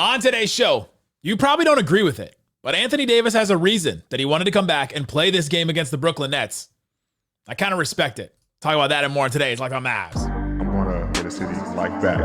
On today's show, you probably don't agree with it, but Anthony Davis has a reason that he wanted to come back and play this game against the Brooklyn Nets. I kind of respect it. Talk about that and more today. It's Locked On Mavs. I'm gonna get a city like that.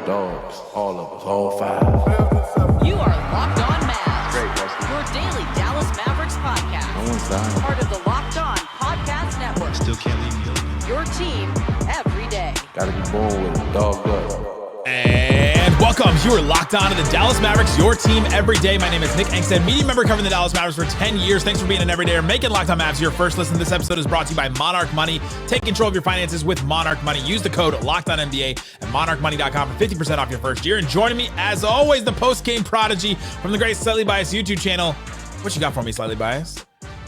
Dogs, all of us, all five. You are Locked On Mavs. Great, Wesley. Your daily Dallas Mavericks podcast. No one's dying. Part of the Locked On Podcast Network. Still can't leave me alone. Your team every day. Gotta be born with it, dog blood. And welcome. You are locked on to the Dallas Mavericks, your team every day. My name is Nick Angstadt, media member covering the Dallas Mavericks for 10 years. Thanks for being an everydayer, making Locked On Mavs your first listen. This episode is brought to you by Monarch Money. Take control of your finances with Monarch Money. Use the code LOCKEDONNBA at monarchmoney.com for 50% off your first year. And joining me, as always, the Postgame prodigy from the great Slightly Biased YouTube channel. What you got for me, Slightly Biased?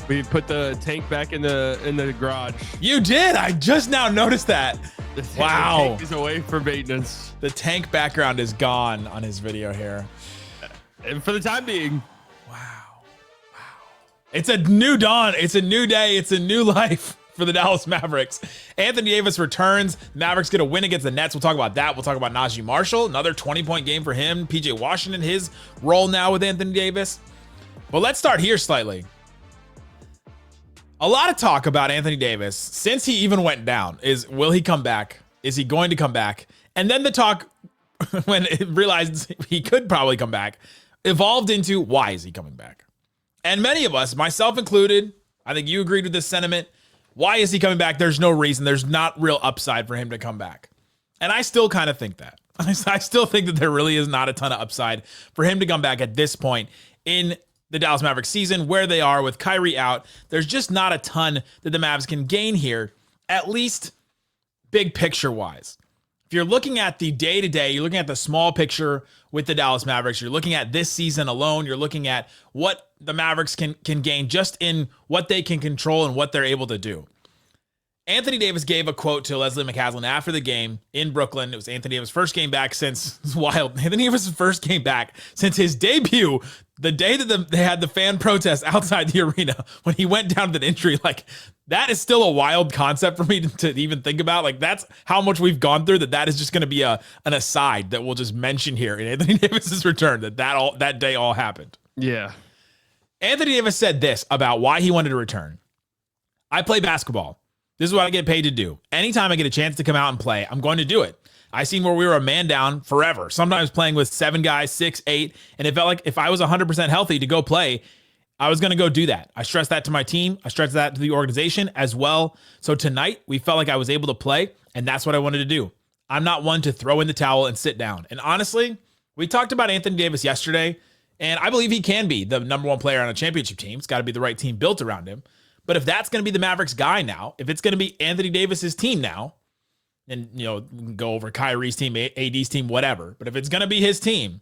We put the tank back in the garage. You did. I just now noticed that. Wow. The tank is away for maintenance. The tank background is gone on his video here. And for the time being. Wow. It's a new dawn. It's a new day. It's a new life for the Dallas Mavericks. Anthony Davis returns. Mavericks get a win against the Nets. We'll talk about that. We'll talk about Naji Marshall. Another 20-point game for him. PJ Washington, his role now with Anthony Davis. But let's start here slightly. A lot of talk about Anthony Davis since he even went down is, will he come back? Is he going to come back? And then the talk, when it realized he could probably come back, evolved into, why is he coming back? And many of us, myself included, I think you agreed with this sentiment. Why is he coming back? There's no reason. There's not real upside for him to come back. And I still kind of think that. I still think that there really is not a ton of upside for him to come back at this point in the Dallas Mavericks season, where they are with Kyrie out. There's just not a ton that the Mavs can gain here, at least big picture wise. If you're looking at the day-to-day, you're looking at the small picture with the Dallas Mavericks, you're looking at this season alone, you're looking at what the Mavericks can gain just in what they can control and what they're able to do. Anthony Davis gave a quote to Leslie McCaslin after the game in Brooklyn. It was Anthony Davis' first game back since, it's wild, Anthony Davis' first game back since his debut, the day that they had the fan protest outside the arena when he went down with an injury. Like, that is still a wild concept for me to even think about. Like, that's how much we've gone through, that is just going to be an aside that we'll just mention here in Anthony Davis' return, that day all happened. Yeah. Anthony Davis said this about why he wanted to return. I play basketball. This is what I get paid to do. Anytime I get a chance to come out and play, I'm going to do it. I seen where we were a man down forever, sometimes playing with 7 guys, 6, 8, and it felt like if I was 100% healthy to go play, I was going to go do that. I stressed that to my team. I stressed that to the organization as well. So tonight, we felt like I was able to play, and that's what I wanted to do. I'm not one to throw in the towel and sit down. And honestly, we talked about Anthony Davis yesterday, and I believe he can be the number one player on a championship team. It's got to be the right team built around him. But if that's going to be the Mavericks guy now, if it's going to be Anthony Davis's team now, and, you know, go over Kyrie's team, AD's team, whatever, but if it's going to be his team,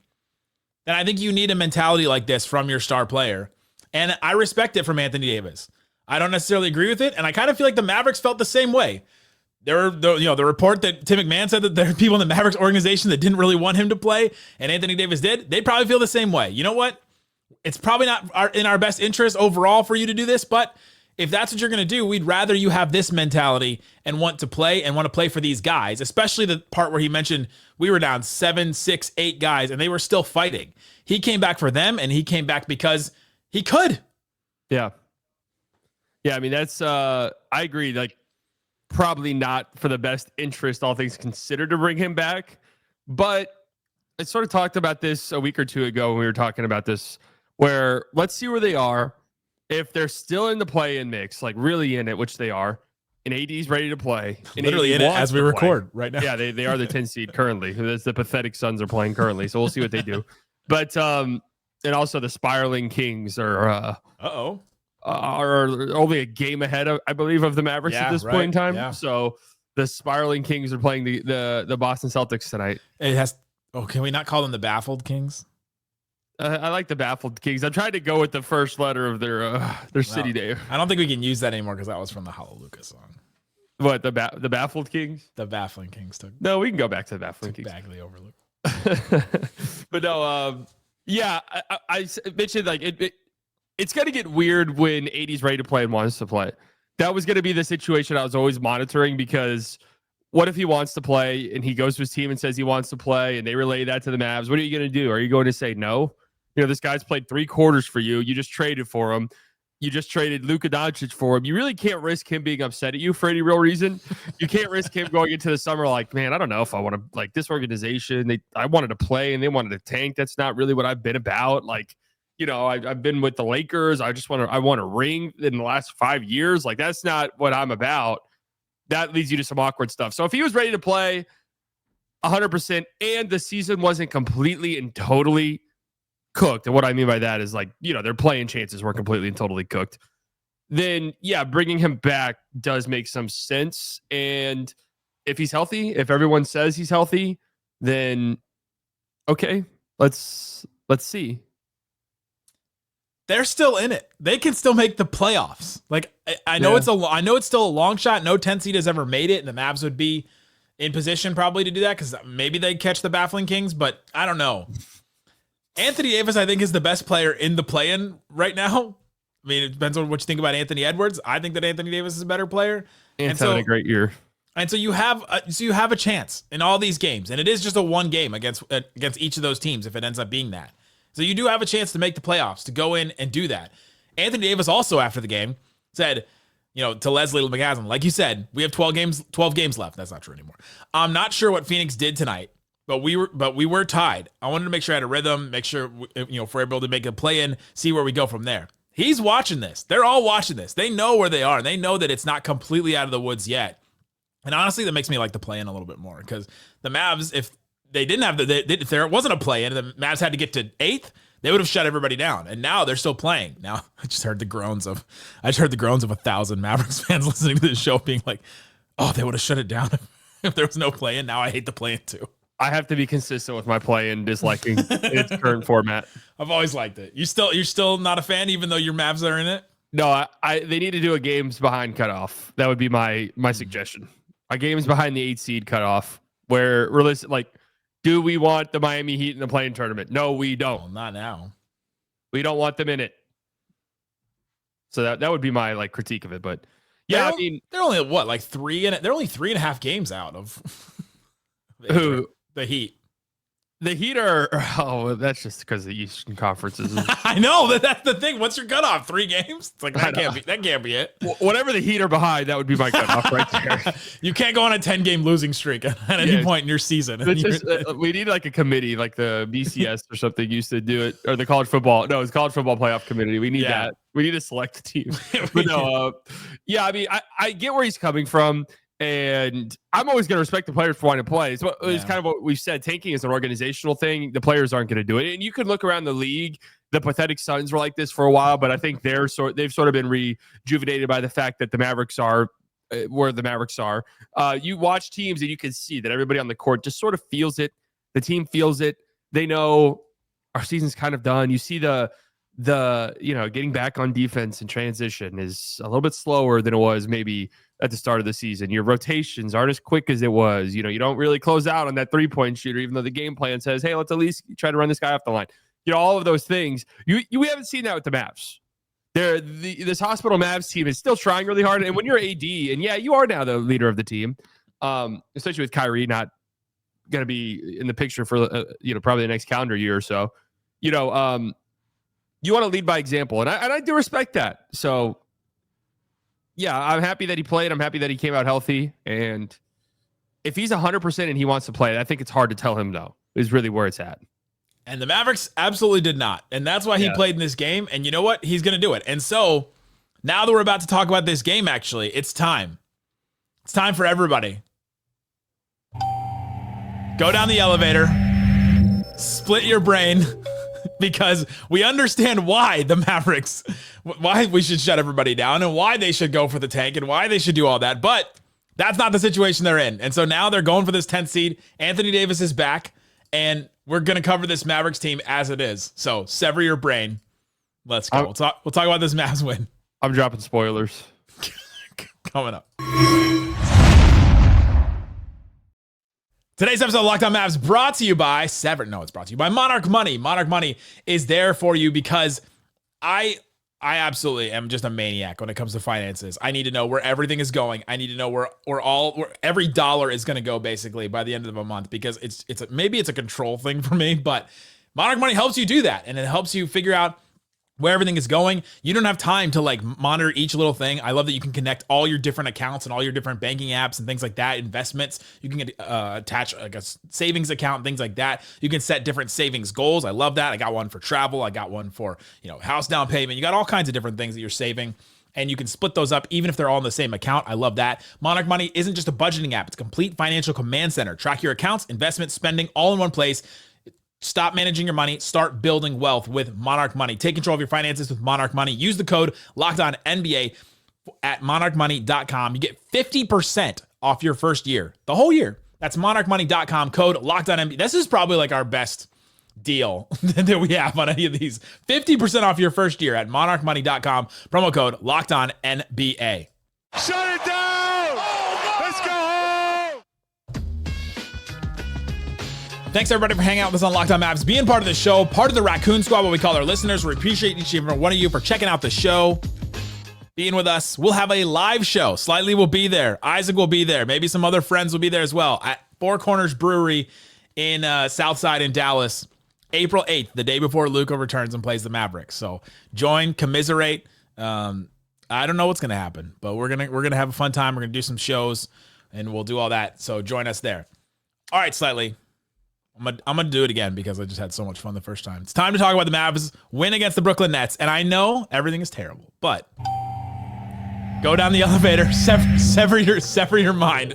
then I think you need a mentality like this from your star player. And I respect it from Anthony Davis. I don't necessarily agree with it, and I kind of feel like the Mavericks felt the same way. The report that Tim McMahon said that there are people in the Mavericks organization that didn't really want him to play, and Anthony Davis did. They probably feel the same way. You know what? It's probably not in our best interest overall for you to do this, but if that's what you're going to do, we'd rather you have this mentality and want to play for these guys, especially the part where he mentioned we were down 7, 6, 8 guys and they were still fighting. He came back for them, and he came back because he could. Yeah. Yeah. I mean, that's, I agree. Like, probably not for the best interest, all things considered, to bring him back. But I sort of talked about this a week or two ago when we were talking about this, where let's see where they are. If they're still in the play-in mix, like really in it, which they are, and AD's ready to play. And literally in it as we record right now. Yeah, they are the 10 seed currently. That's the pathetic Suns are playing currently, so we'll see what they do. But and also the spiraling Kings are only a game ahead of, I believe, of the Mavericks at this point in time. Yeah. So the spiraling Kings are playing the Boston Celtics tonight. Can we not call them the baffled Kings? I like the baffled Kings. I tried to go with the first letter of their city name. I don't think we can use that anymore because that was from the Hallelujah song. What, the baffled Kings? The baffling Kings took. No, we can go back to the baffling Kings. Bagley overlooked. But no, yeah, I mentioned like it's gonna get weird when AD's ready to play and wants to play. That was gonna be the situation I was always monitoring, because what if he wants to play and he goes to his team and says he wants to play and they relay that to the Mavs? What are you going to do? Are you going to say no? This guy's played 3 quarters for you. You just traded for him. You just traded Luka Doncic for him. You really can't risk him being upset at you for any real reason. You can't risk him going into the summer like, man, I don't know if I want to, like, this organization. I wanted to play and they wanted to tank. That's not really what I've been about. Like, I've been with the Lakers. I want a ring in the last 5 years. Like, that's not what I'm about. That leads you to some awkward stuff. So if he was ready to play 100% and the season wasn't completely and totally cooked, and what I mean by that is, like, their playing chances were completely and totally cooked, then yeah, bringing him back does make some sense. And if he's healthy, if everyone says he's healthy, then okay, let's see. They're still in it. They can still make the playoffs. Like, I know I know it's still a long shot. No 10 seed has ever made it, and the Mavs would be in position probably to do that because maybe they'd catch the baffling Kings, but I don't know. Anthony Davis, I think, is the best player in the play-in right now. I mean, it depends on what you think about Anthony Edwards. I think that Anthony Davis is a better player. And having a great year. And so you have a chance in all these games, and it is just a one game against each of those teams if it ends up being that. So you do have a chance to make the playoffs, to go in and do that. Anthony Davis also, after the game, said, to Leslie McCasm, like you said, we have 12 games left. That's not true anymore. I'm not sure what Phoenix did tonight, but we were tied. I wanted to make sure I had a rhythm, make sure if we're able to make a play in, see where we go from there. He's watching this. They're all watching this. They know where they are, and they know that it's not completely out of the woods yet. And honestly, that makes me like the play in a little bit more, because the Mavs, if they didn't have if there wasn't a play in, the Mavs had to get to 8th, they would have shut everybody down. And now they're still playing. Now I just heard the groans of 1,000 Mavericks fans listening to this show being like, oh, they would have shut it down if there was no play in. Now I hate the play in too. I have to be consistent with my play in disliking its current format. I've always liked it. You're still not a fan, even though your Mavs are in it? No, they need to do a games behind cutoff. That would be my suggestion. A games behind the 8 seed cutoff, where we're like, do we want the Miami Heat in the play-in tournament? No, we don't. Well, not now. We don't want them in it. So that would be my critique of it. But yeah, I mean, they're only what, they're only 3.5 games out of who? The Heat. The Heat are, that's just because the Eastern Conference is. I know, that's the thing. What's your cutoff? 3 games? It's like, that can't be it. Whatever the Heat are behind, that would be my cutoff right there. You can't go on a 10-game losing streak at any point in your season. We need like a committee, like the BCS or something used to do it, or the college football. No, it's college football playoff committee. We need that. We need to select a team. But no, I mean, I get where he's coming from. And I'm always going to respect the players for wanting to play. It's kind of what we've said. Tanking is an organizational thing. The players aren't going to do it. And you could look around the league. The pathetic Suns were like this for a while, but I think they've sort of been rejuvenated by the fact that the Mavericks are where the Mavericks are. You watch teams and you can see that everybody on the court just sort of feels it. The team feels it. They know our season's kind of done. You see the getting back on defense and transition is a little bit slower than it was maybe at the start of the season. Your rotations aren't as quick as it was. You don't really close out on that 3-point shooter, even though the game plan says, hey, let's at least try to run this guy off the line. All of those things. We haven't seen that with the Mavs. This hospital Mavs team is still trying really hard. And when you're AD, and yeah, you are now the leader of the team, especially with Kyrie not going to be in the picture for probably the next calendar year or so. You want to lead by example, and I do respect that. So, yeah, I'm happy that he played. I'm happy that he came out healthy. And if he's 100% and he wants to play, I think it's hard to tell him no, is really where it's at. And the Mavericks absolutely did not. And that's why he played in this game. And you know what? He's going to do it. And so now that we're about to talk about this game, actually, it's time. It's time for everybody. Go down the elevator. Split your brain. Because we understand why the Mavericks, why we should shut everybody down and why they should go for the tank and why they should do all that. But that's not the situation they're in. And so now they're going for this 10th seed. Anthony Davis is back, and we're going to cover this Mavericks team as it is. So sever your brain. Let's go. We'll talk about this Mavs win. I'm dropping spoilers. Coming up. Today's episode of Locked On Mavs brought to you by it's brought to you by Monarch Money. Monarch Money is there for you because I I absolutely am just a maniac when it comes to finances. I need to know where everything is going. I need to know where every dollar is going to go basically by the end of a month, because maybe it's a control thing for me, but Monarch Money helps you do that, and it helps you figure out where everything is going. You don't have time to like monitor each little thing. I love that you can connect all your different accounts and all your different banking apps and things like that. Investments, you can attach like a savings account, things like that. You can set different savings goals. I love that. I got one for travel. I got one for, house down payment. You got all kinds of different things that you're saving, and you can split those up even if they're all in the same account. I love that. Monarch Money isn't just a budgeting app. It's a complete financial command center. Track your accounts, investments, spending all in one place. Stop managing your money. Start building wealth with Monarch Money. Take control of your finances with Monarch Money. Use the code LOCKEDONNBA at monarchmoney.com. You get 50% off your first year, the whole year. That's monarchmoney.com, code LOCKEDONNBA. This is probably like our best deal that we have on any of these. 50% off your first year at monarchmoney.com, promo code LOCKEDONNBA. Shut it down! Let's go home! Thanks everybody for hanging out with us on Locked On Mavs, being part of the show, part of the Raccoon Squad, what we call our listeners. We appreciate each and every one of you for checking out the show, being with us. We'll have a live show. Slightly will be there. Isaac will be there. Maybe some other friends will be there as well at Four Corners Brewery in Southside in Dallas, April 8th, the day before Luka returns and plays the Mavericks. So join, commiserate. I don't know what's gonna happen, but we're gonna have a fun time. We're gonna do some shows, and we'll do all that. So join us there. All right, Slightly. I'm gonna do it again because I just had so much fun the first time. It's time to talk about the Mavs win against the Brooklyn Nets, and I know everything is terrible, but go down the elevator, sever your mind.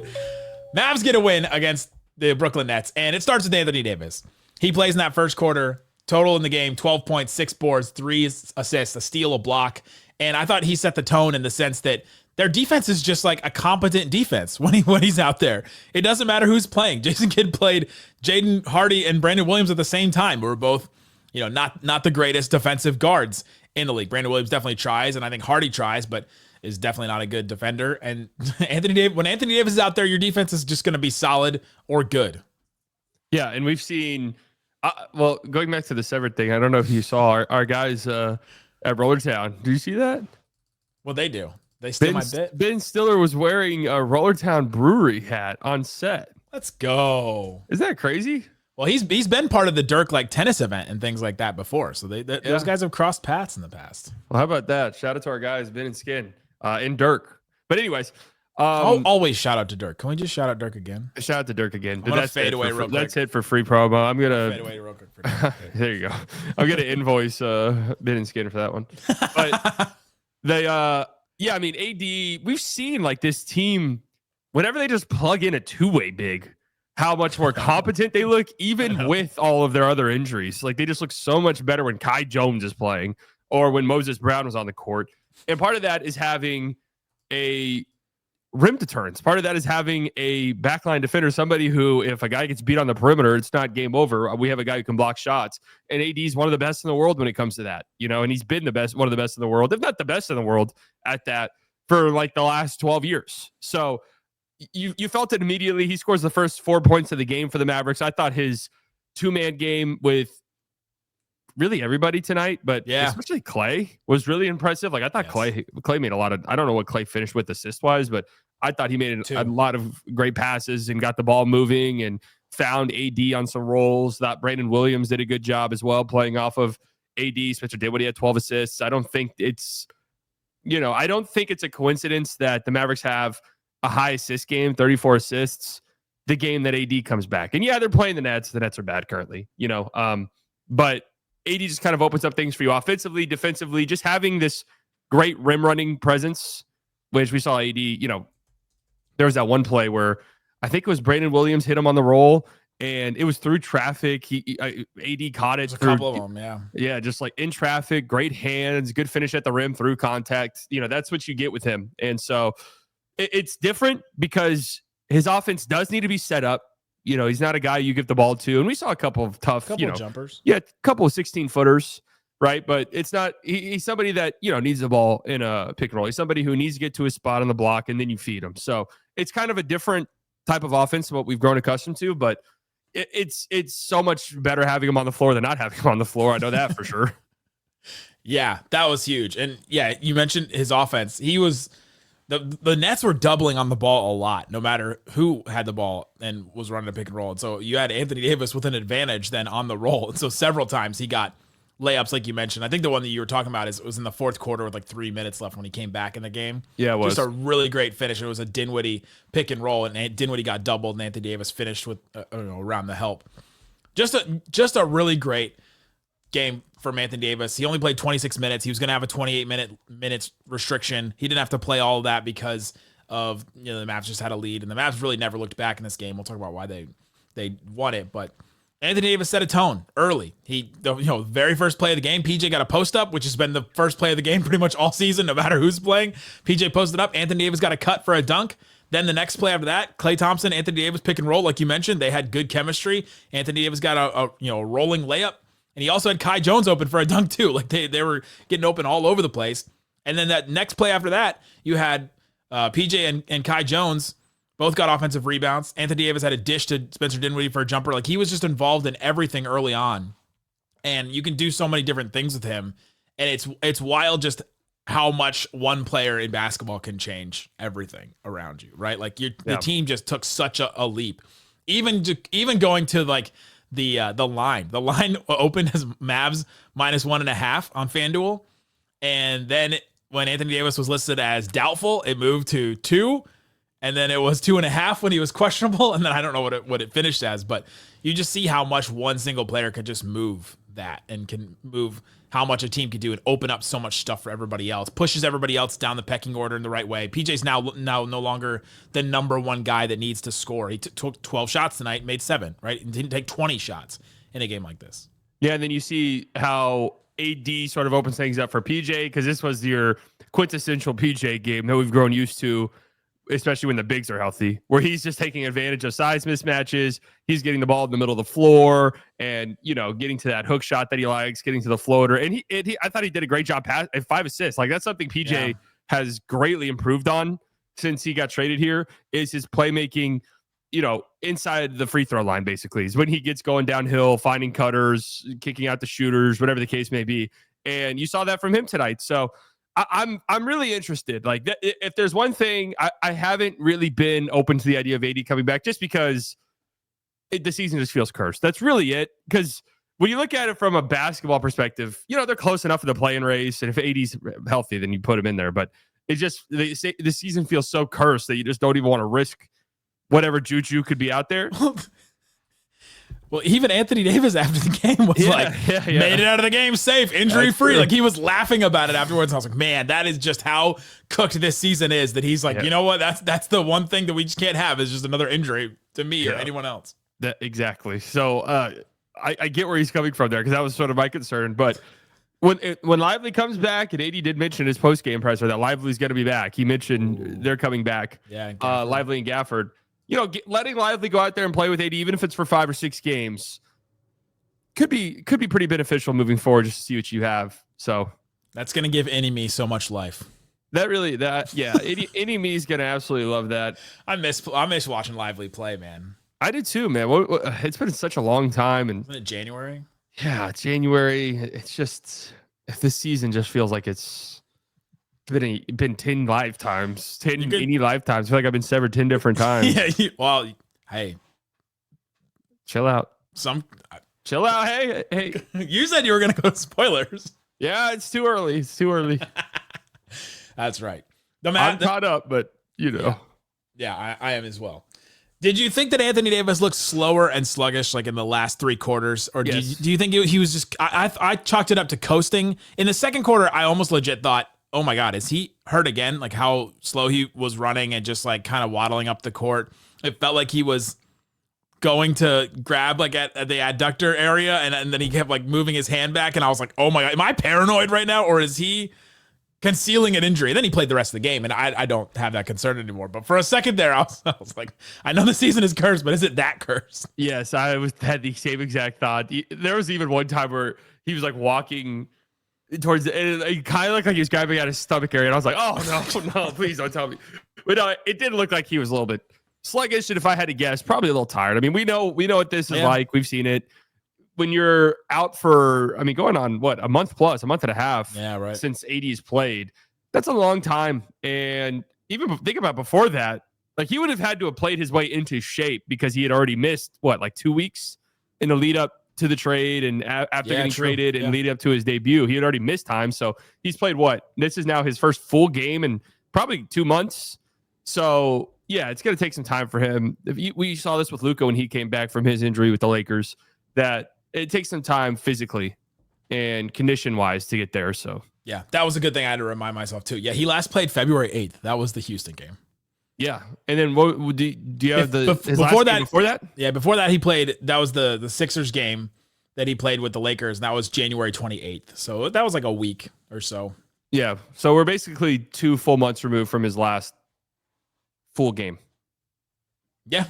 Mavs get a win against the Brooklyn Nets, and it starts with Anthony Davis. He plays in that first quarter. Total in the game: 12 points, 6 boards, 3 assists, a steal, a block. And I thought he set the tone in the sense that their defense is just like a competent defense when he's out there. It doesn't matter who's playing. Jason Kidd played Jaden Hardy and Brandon Williams at the same time. We were both, not the greatest defensive guards in the league. Brandon Williams definitely tries, and I think Hardy tries, but is definitely not a good defender. And when Anthony Davis is out there, your defense is just going to be solid or good. Yeah, and we've seen, going back to the severed thing, I don't know if you saw our guys at Rollertown. Do you see that? Well, they do. They steal my bit. Ben Stiller was wearing a Rollertown Brewery hat on set. Let's go. Is that crazy? Well, he's been part of the Dirk tennis event and things like that before. So those guys have crossed paths in the past. Well, how about that? Shout out to our guys, Ben and Skin, and Dirk. But anyways, always shout out to Dirk. Can we just shout out Dirk again? Shout out to Dirk again. That's fade away real quick. That's it for free promo. I'm gonna fade away real quick. For Dirk. There you go. I'm gonna invoice Ben and Skin for that one. But I mean, AD, we've seen like this team, whenever they just plug in a two-way big, how much more competent they look, even with all of their other injuries. Like, they just look so much better when Kai Jones is playing or when Moses Brown was on the court. And part of that is having a rim deterrence. Part of that is having a backline defender, somebody who, if a guy gets beat on the perimeter, it's not game over. We have a guy who can block shots. And AD is one of the best in the world when it comes to that, and he's been one of the best in the world, if not the best in the world at that for like the last 12 years. So you felt it immediately. He scores the first 4 points of the game for the Mavericks. I thought his two-man game with really everybody tonight, but especially Klay was really impressive. Like, I thought Klay made a lot of, I don't know what Klay finished with assist-wise, but I thought he made a lot of great passes and got the ball moving and found AD on some rolls. Thought Brandon Williams did a good job as well, playing off of AD. Spencer Dinwiddie had 12 assists. I don't think it's a coincidence that the Mavericks have a high assist game, 34 assists, the game that AD comes back. And they're playing the Nets. The Nets are bad currently, but AD just kind of opens up things for you offensively, defensively, just having this great rim running presence, which we saw AD, there was that one play where I think it was Brandon Williams hit him on the roll and it was through traffic. AD caught it. A couple of them, yeah. Yeah, just like in traffic, great hands, good finish at the rim through contact. That's what you get with him. And so it's different because his offense does need to be set up. He's not a guy you give the ball to. And we saw a couple of tough, jumpers. Yeah, a couple of 16-footers, right? But it's not, he's somebody that, needs the ball in a pick and roll. He's somebody who needs to get to his spot on the block and then you feed him. So it's kind of a different type of offense than what we've grown accustomed to, but it's so much better having him on the floor than not having him on the floor. I know that for sure. Yeah, that was huge. And yeah, you mentioned his offense. He was the Nets were doubling on the ball a lot, no matter who had the ball and was running a pick and roll. And so you had Anthony Davis with an advantage then on the roll. And so several times he got layups, like you mentioned. I think the one that you were talking about was in the fourth quarter with like 3 minutes left when he came back in the game. Yeah, it was. Just a really great finish. It was a Dinwiddie pick and roll, and Dinwiddie got doubled, and Anthony Davis finished with around the help. Just a really great game from Anthony Davis. He only played 26 minutes. He was going to have a 28 minutes restriction. He didn't have to play all of that because of the Mavs just had a lead, and the Mavs really never looked back in this game. We'll talk about why they won it, but Anthony Davis set a tone early. Very first play of the game, PJ got a post up, which has been the first play of the game pretty much all season, no matter who's playing. PJ posted up. Anthony Davis got a cut for a dunk. Then the next play after that, Klay Thompson, Anthony Davis pick and roll, like you mentioned. They had good chemistry. Anthony Davis got a rolling layup, and he also had Kai Jones open for a dunk too. Like they were getting open all over the place. And then that next play after that, you had PJ and Kai Jones both got offensive rebounds. Anthony Davis had a dish to Spencer Dinwiddie for a jumper. Like he was just involved in everything early on, and you can do so many different things with him. And it's wild just how much one player in basketball can change everything around you, right? Like the team just took such a leap. Even going to like the line. The line opened as Mavs -1.5 on FanDuel, and then when Anthony Davis was listed as doubtful, it moved to 2. And then it was 2.5 when he was questionable. And then I don't know what it finished as, but you just see how much one single player could just move that and can move how much a team can do and open up so much stuff for everybody else, pushes everybody else down the pecking order in the right way. PJ's now no longer the number one guy that needs to score. He took 12 shots tonight, made 7, right? And didn't take 20 shots in a game like this. Yeah. And then you see how AD sort of opens things up for PJ, because this was your quintessential PJ game that we've grown used to, especially when the bigs are healthy, where he's just taking advantage of size mismatches. He's getting the ball in the middle of the floor and, getting to that hook shot that he likes, getting to the floater. And I thought he did a great job at 5 assists. Like that's something PJ has greatly improved on since he got traded here, is his playmaking, inside the free throw line, basically, is when he gets going downhill, finding cutters, kicking out the shooters, whatever the case may be. And you saw that from him tonight. So I'm really interested. Like if there's one thing, I haven't really been open to the idea of AD coming back, just because the season just feels cursed. That's really it. Because when you look at it from a basketball perspective, they're close enough for the play-in race, and if AD's healthy, then you put him in there. But it just the season feels so cursed that you just don't even want to risk whatever juju could be out there. Well, even Anthony Davis after the game was made it out of the game safe, injury-free. Like he was laughing about it afterwards. I was like, man, that is just how cooked this season is, that he's like, you know what? That's the one thing that we just can't have, is just another injury to me or anyone else. Exactly. So I get where he's coming from there, because that was sort of my concern. But when Lively comes back, and AD did mention his post-game presser that Lively's going to be back. He mentioned they're coming back. Yeah, Lively and Gafford. Letting Lively go out there and play with AD, even if it's for 5 or 6 games, could be pretty beneficial moving forward, just to see what you have. So that's going to give Any-Me so much life. Any-Me is going to absolutely love that. I miss watching Lively play, man. I did too, man. It's been such a long time. And wasn't it January? Yeah, January. It's just, this season just feels like it's been 10 lifetimes, 10 any lifetimes. I feel like I've been severed 10 different times. Hey, chill out. Chill out. Hey. You said you were gonna go to spoilers. Yeah, it's too early. That's right. I'm caught up, but Yeah, I am as well. Did you think that Anthony Davis looked slower and sluggish like in the last 3 quarters? Or do you think he was just, I chalked it up to coasting. In the second quarter, I almost legit thought, oh my God, is he hurt again? Like how slow he was running and just like kind of waddling up the court. It felt like he was going to grab like at the adductor area, and then he kept like moving his hand back, and I was like, oh my God, am I paranoid right now, or is he concealing an injury? And then he played the rest of the game, and I don't have that concern anymore. But for a second there, I was like, I know the season is cursed, but is it that cursed? Yes, had the same exact thought. There was even one time where he was like walking towards the end, it kind of looked like he was grabbing at his stomach area, and I was like, oh no, please don't tell me. But no, it did look like he was a little bit sluggish, and if I had to guess, probably a little tired. I mean, we know what this is like. We've seen it. when you're out for, I mean, going on what, a month and a half since AD's played, that's a long time. And even think about before that, like he would have had to have played his way into shape because he had already missed like 2 weeks in the lead up to the trade and after getting traded and leading up to his debut. He had already missed time. So he's played this is now his first full game in probably 2 months. So yeah, it's going to take some time for him. We saw this with Luka when he came back from his injury with the Lakers, that it takes some time physically and condition wise to get there. So yeah, that was a good thing I had to remind myself too. Yeah, he last played February 8th. That was the Houston game. Yeah, and then what do you have before that? Yeah, before that he played. That was the Sixers game that he played with the Lakers, and that was January 28th. So that was like a week or so. Yeah, so we're basically 2 full months removed from his last full game. Yeah.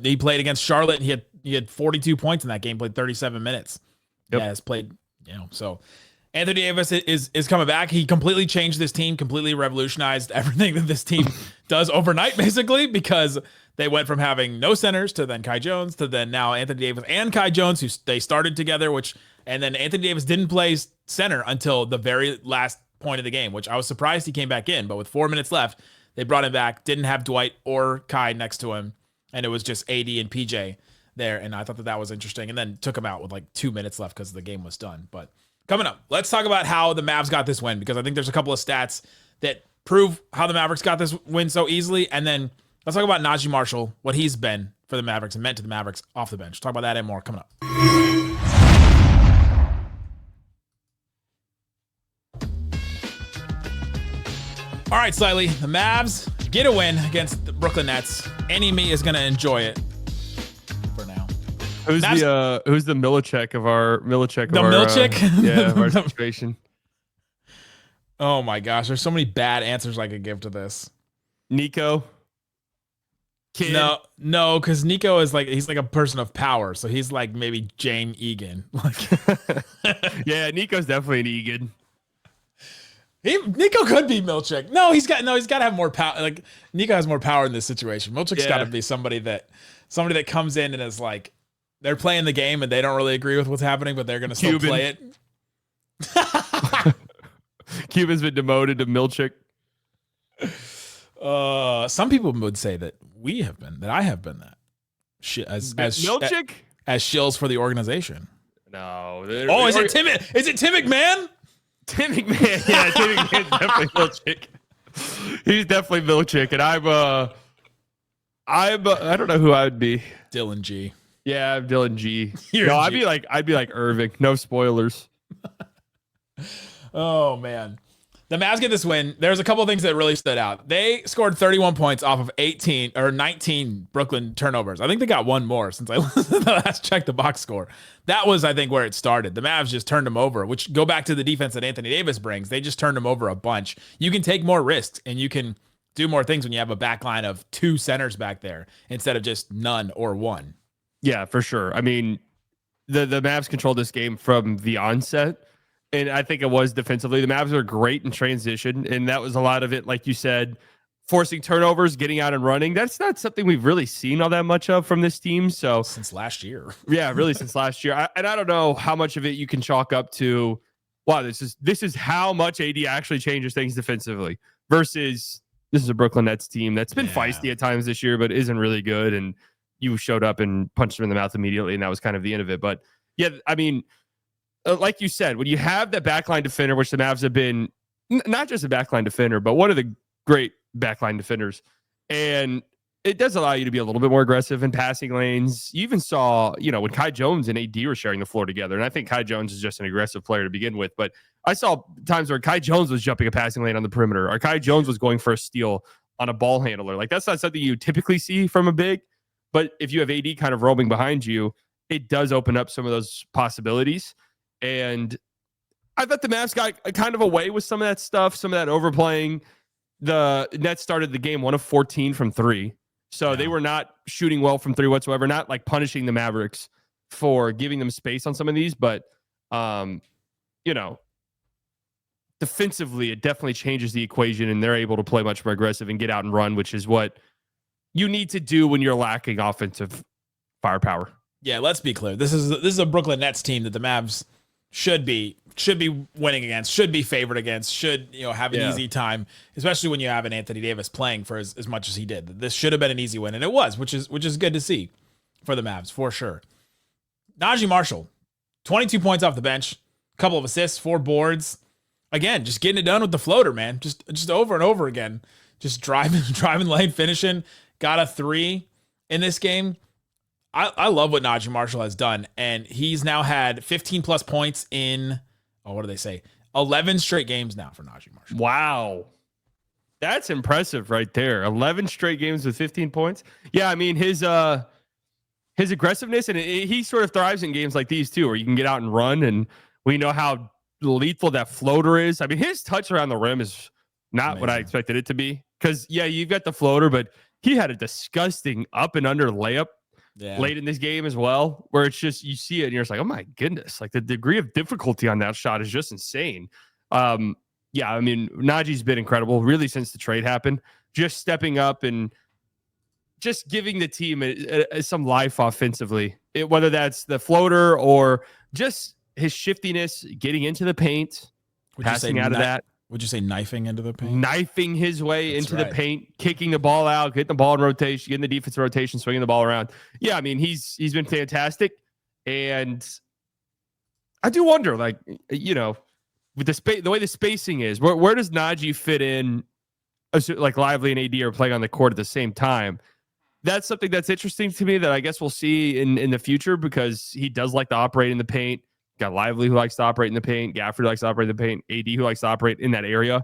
He played against Charlotte. And he had 42 points in that game. Played 37 minutes. Yep. Yeah, has played. So Anthony Davis is coming back. He completely changed this team. Completely revolutionized everything that this team does overnight, basically, because they went from having no centers to then Kai Jones to then now Anthony Davis and Kai Jones, who they started together. And then Anthony Davis didn't play center until the very last point of the game, which I was surprised he came back in. But with 4 minutes left, they brought him back, didn't have Dwight or Kai next to him, and it was just AD and PJ there, and I thought that was interesting, and then took him out with like 2 minutes left because the game was done. But coming up, let's talk about how the Mavs got this win, because I think there's a couple of stats that prove how the Mavericks got this win so easily, and then let's talk about Naji Marshall, what he's been for the Mavericks and meant to the Mavericks off the bench. Talk about that and more coming up. All right, Slightly. The Mavs get a win against the Brooklyn Nets. Any me is going to enjoy it for now. Who's the Milicic of our situation? Oh my gosh, there's so many bad answers I could give to this. Nico. Kid. No, because Nico is he's like a person of power, so he's like maybe Jane Egan. Yeah, Nico's definitely an Egan. Nico could be Milicic. No, he's got to have more power. Like Nico has more power in this situation. Milicic's got to be somebody that comes in and is like, they're playing the game and they don't really agree with what's happening, but they're going to still play it. Cuban's been demoted to Milicic. Some people would say that I have been that as Milicic as shills for the organization. No. Is it Tim? Is it Tim McMahon? Tim McMahon, yeah, Tim McMahon's definitely Milicic. He's definitely Milicic, and I don't know who I would be. Dylan G. Yeah, I'm Dylan G. I'd be like Irving. No spoilers. Oh man, the Mavs get this win. There's a couple of things that really stood out. They scored 31 points off of 19 Brooklyn turnovers. I think they got one more since I last checked the box score. That was, I think, where it started. The Mavs just turned them over, which go back to the defense that Anthony Davis brings. They just turned them over a bunch. You can take more risks and you can do more things when you have a back line of 2 centers back there instead of just none or one. Yeah, for sure. I mean, the Mavs controlled this game from the onset. And I think it was defensively. The Mavs are great in transition, and that was a lot of it, like you said, forcing turnovers, getting out and running. That's not something we've really seen all that much of from this team. So since last year. Yeah, really since last year. I don't know how much of it you can chalk up to, wow, this is how much AD actually changes things defensively versus this is a Brooklyn Nets team that's been feisty at times this year, but isn't really good. And you showed up and punched him in the mouth immediately, and that was kind of the end of it. But yeah, I mean, like you said, when you have that backline defender, which the Mavs have been not just a backline defender, but one of the great backline defenders, and it does allow you to be a little bit more aggressive in passing lanes. You even saw, when Kai Jones and AD were sharing the floor together, and I think Kai Jones is just an aggressive player to begin with, but I saw times where Kai Jones was jumping a passing lane on the perimeter, or Kai Jones was going for a steal on a ball handler. Like, that's not something you typically see from a big, but if you have AD kind of roaming behind you, it does open up some of those possibilities. And I thought the Mavs got kind of away with some of that stuff, some of that overplaying. The Nets started the game 1 of 14 from 3. So they were not shooting well from 3 whatsoever, not like punishing the Mavericks for giving them space on some of these. But, defensively, it definitely changes the equation, and they're able to play much more aggressive and get out and run, which is what you need to do when you're lacking offensive firepower. Yeah, let's be clear. This is a Brooklyn Nets team that the Mavs should be winning against, should be favored against, should have an easy time, especially when you have an Anthony Davis playing for as much as he did. This should have been an easy win, and it was, which is good to see for the Mavs for sure. Naji Marshall, 22 points off the bench, a couple of assists, 4 boards. Again, just getting it done with the floater, man. Just over and over again. Just driving lane, finishing. Got a 3 in this game. I love what Naji Marshall has done, and he's now had 15 plus points in, what do they say? 11 straight games now for Naji Marshall. Wow. That's impressive right there. 11 straight games with 15 points. Yeah, I mean, his aggressiveness, and he sort of thrives in games like these too, where you can get out and run, and we know how lethal that floater is. I mean, his touch around the rim is not what I expected it to be, because, yeah, you've got the floater, but he had a disgusting up and under layup late in this game as well, where it's just, you see it and you're just like, oh my goodness, like the degree of difficulty on that shot is just insane. Yeah, I mean, Naji's been incredible really since the trade happened, just stepping up and just giving the team some life offensively, whether that's the floater or just his shiftiness, getting into the paint, passing out of that. Would you say knifing into the paint? Knifing his way into the paint, kicking the ball out, getting the ball in rotation, getting the defensive rotation, swinging the ball around. Yeah, I mean, he's been fantastic. And I do wonder, like, with the way the spacing is, where does Naji fit in, like Lively and AD are playing on the court at the same time? That's something that's interesting to me that I guess we'll see in the future, because he does like to operate in the paint. Got Lively, who likes to operate in the paint. Gafford likes to operate in the paint. AD, who likes to operate in that area.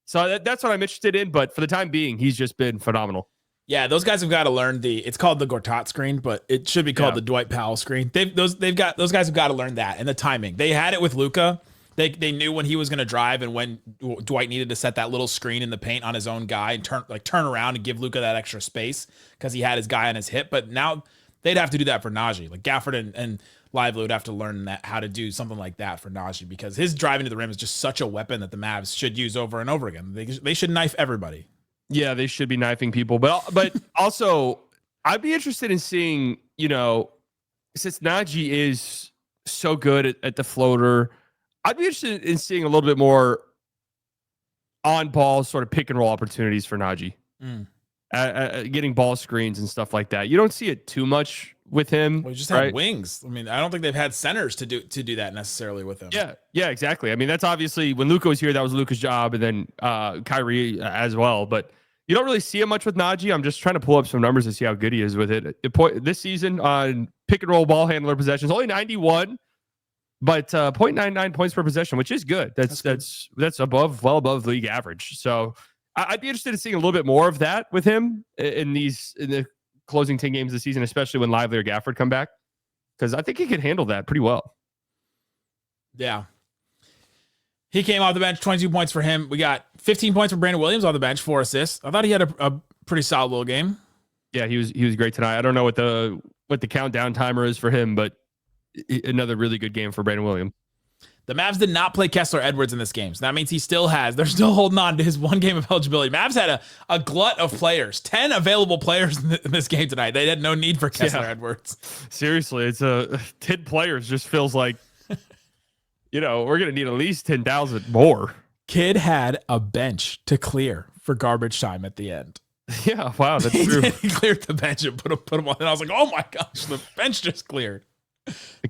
So that's what I'm interested in. But for the time being, he's just been phenomenal. Yeah, those guys have got to learn it's called the Gortat screen, but it should be called the Dwight Powell screen. Those guys have got to learn that, and the timing. They had it with Luka. They knew when he was going to drive and when Dwight needed to set that little screen in the paint on his own guy and turn around and give Luka that extra space, because he had his guy on his hip. But now they'd have to do that for Naji. Like Gafford and Lively would have to learn how to do something like that for Naji, because his driving to the rim is just such a weapon that the Mavs should use over and over again. They should knife everybody. Yeah, they should be knifing people. But also, I'd be interested in seeing, since Naji is so good at the floater, I'd be interested in seeing a little bit more on-ball sort of pick and roll opportunities for Naji. Getting ball screens and stuff like that. You don't see it too much with him. Well, just had wings. I mean, I don't think they've had centers to do that necessarily with him. Yeah, exactly. I mean, that's obviously when Luka was here, that was Luka's job, and then Kyrie as well. But you don't really see it much with Naji. I'm just trying to pull up some numbers to see how good he is with it. This season on pick and roll ball handler possessions, only 91, but 0.99 points per possession, which is good. That's well above league average. So I'd be interested in seeing a little bit more of that with him in the closing 10 games of the season, especially when Lively or Gafford come back, because I think he could handle that pretty well. Yeah. He came off the bench, 22 points for him. We got 15 points for Brandon Williams on the bench, 4 assists. I thought he had a pretty solid little game. Yeah, he was great tonight. I don't know what the countdown timer is for him, but another really good game for Brandon Williams. The Mavs did not play Kessler Edwards in this game. So that means they're still holding on to his 1 game of eligibility. Mavs had a glut of players, 10 available players in this game tonight. They had no need for Kessler Edwards. Seriously, it's 10 players just feels like, we're going to need at least 10,000 more. Kid had a bench to clear for garbage time at the end. Yeah, wow, that's true. He cleared the bench and put him on. And I was like, oh my gosh, the bench just cleared.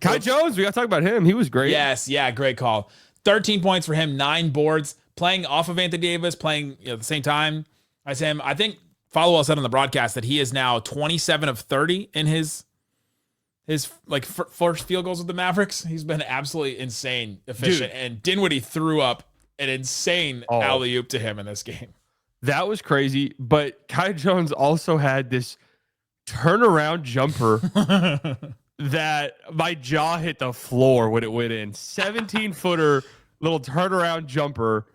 Kai Jones, we got to talk about him. He was great. Yes, yeah, great call. 13 points for him, 9 boards, playing off of Anthony Davis, playing at the same time as him. I think Followell said on the broadcast that he is now 27 of 30 in his first field goals with the Mavericks. He's been absolutely insane, efficient. Dude. And Dinwiddie threw up an insane alley-oop to him in this game. That was crazy. But Kai Jones also had this turnaround jumper that my jaw hit the floor when it went in. 17-footer little turnaround jumper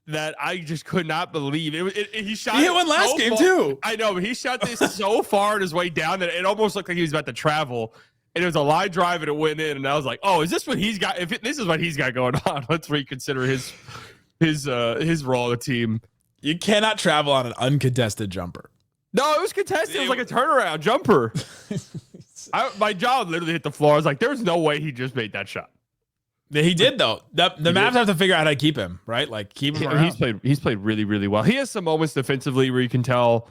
that I just could not believe. He shot. He hit one last game too. I know, but he shot this so far on his way down that it almost looked like he was about to travel. And it was a line drive, and it went in. And I was like, "Oh, is this what he's got? This is what he's got going on, let's reconsider his role on the team." You cannot travel on an uncontested jumper. No, it was contested. It was like a turnaround jumper. My jaw literally hit the floor. I was like, there's no way he just made that shot. He did though. The Mavs have to figure out how to keep him, right? Like keep him around. He's played really, really well. He has some moments defensively where you can tell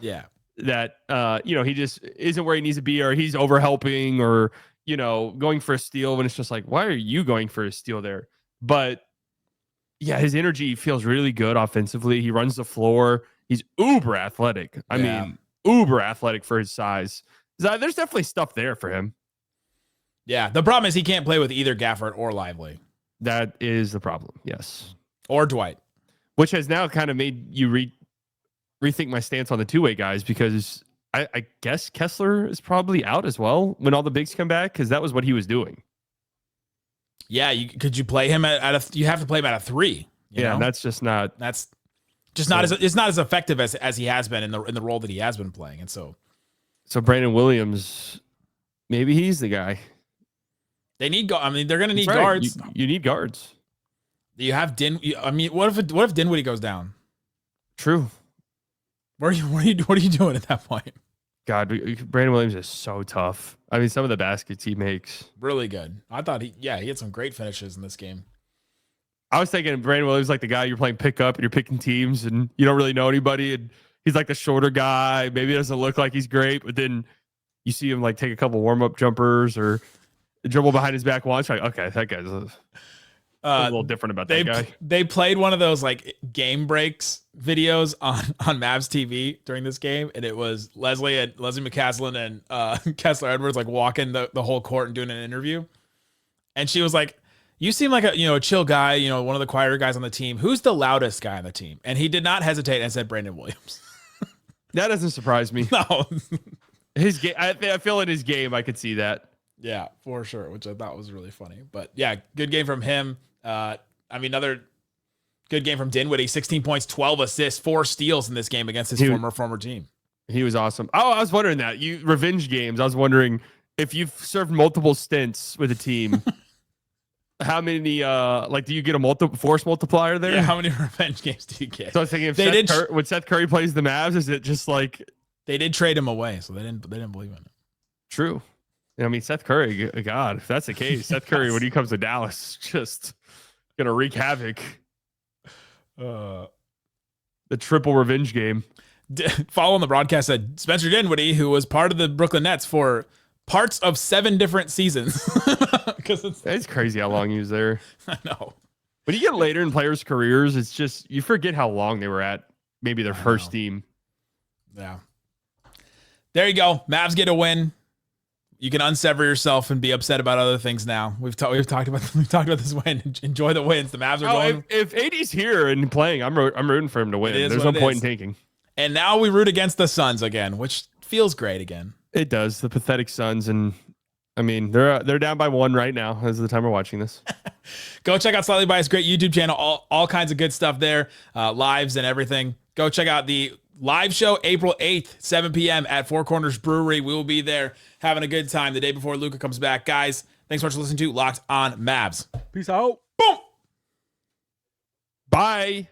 that he just isn't where he needs to be, or he's over helping, or going for a steal when it's just like, why are you going for a steal there? But yeah, his energy feels really good offensively. He runs the floor. He's uber athletic. I mean, uber athletic for his size. There's definitely stuff there for him. Yeah, the problem is he can't play with either Gafford or Lively. That is the problem, yes. Or Dwight. Which has now kind of made you rethink my stance on the two-way guys, because I guess Kessler is probably out as well when all the bigs come back, because that was what he was doing. Yeah, could you play him you have to play him at a 3. You know? That's just not it's not as effective as he has been in the role that he has been playing. And so Brandon Williams, maybe he's the guy. They need they're going to need guards. You need guards. You have what if Dinwiddie goes down? True. What are you doing at that point? God, Brandon Williams is so tough. I mean, some of the baskets he makes. Really good. I thought he had some great finishes in this game. I was thinking Brandon Williams like the guy you're playing pickup and you're picking teams and you don't really know anybody, and he's like the shorter guy. Maybe it doesn't look like he's great, but then you see him like take a couple warm-up jumpers or dribble behind his back once. Like, okay, that guy's a little different about that guy. They played one of those like game breaks videos on Mavs TV during this game, and it was Leslie McCaslin and Kessler Edwards like walking the whole court and doing an interview. And she was like, "You seem like a chill guy, one of the quieter guys on the team. Who's the loudest guy on the team?" And he did not hesitate and said Brandon Williams. That doesn't surprise me. No. His game, I feel in his game, I could see that. Yeah, for sure, which I thought was really funny. But yeah, good game from him. Another good game from Dinwiddie. 16 points, 12 assists, 4 steals in this game against his former team. He was awesome. Oh, I was wondering that. Revenge games. I was wondering if you've served multiple stints with a team, how many, do you get a force multiplier there? Yeah, how many revenge games do you get? So I was thinking when Seth Curry plays the Mavs, is it just like... They did trade him away, so they didn't believe in it. True. I mean, Seth Curry, God, if that's the case, Seth Curry, when he comes to Dallas, just going to wreak havoc. The triple revenge game. Following the broadcast said Spencer Dinwiddie, who was part of the Brooklyn Nets for parts of 7 different seasons. It's crazy how long he was there. I know. When you get later in players' careers, it's just, you forget how long they were at maybe their first team. Yeah. There you go. Mavs get a win. You can unsever yourself and be upset about other things now. We've talked about this win. Enjoy the wins. The Mavs are going. If AD's here and playing, I'm rooting for him to win. There's no point in tanking. And now we root against the Suns again, which feels great again. It does. The pathetic Suns, and I mean they're down by 1 right now as the time we're watching this. Go check out Slightly Biased, great YouTube channel. All kinds of good stuff there, lives and everything. Go check out the live show April 8th, 7 p.m. at Four Corners Brewery. We will be there having a good time the day before Luka comes back. Guys, thanks so much for listening to Locked on Mavs. Peace out. Boom. Bye.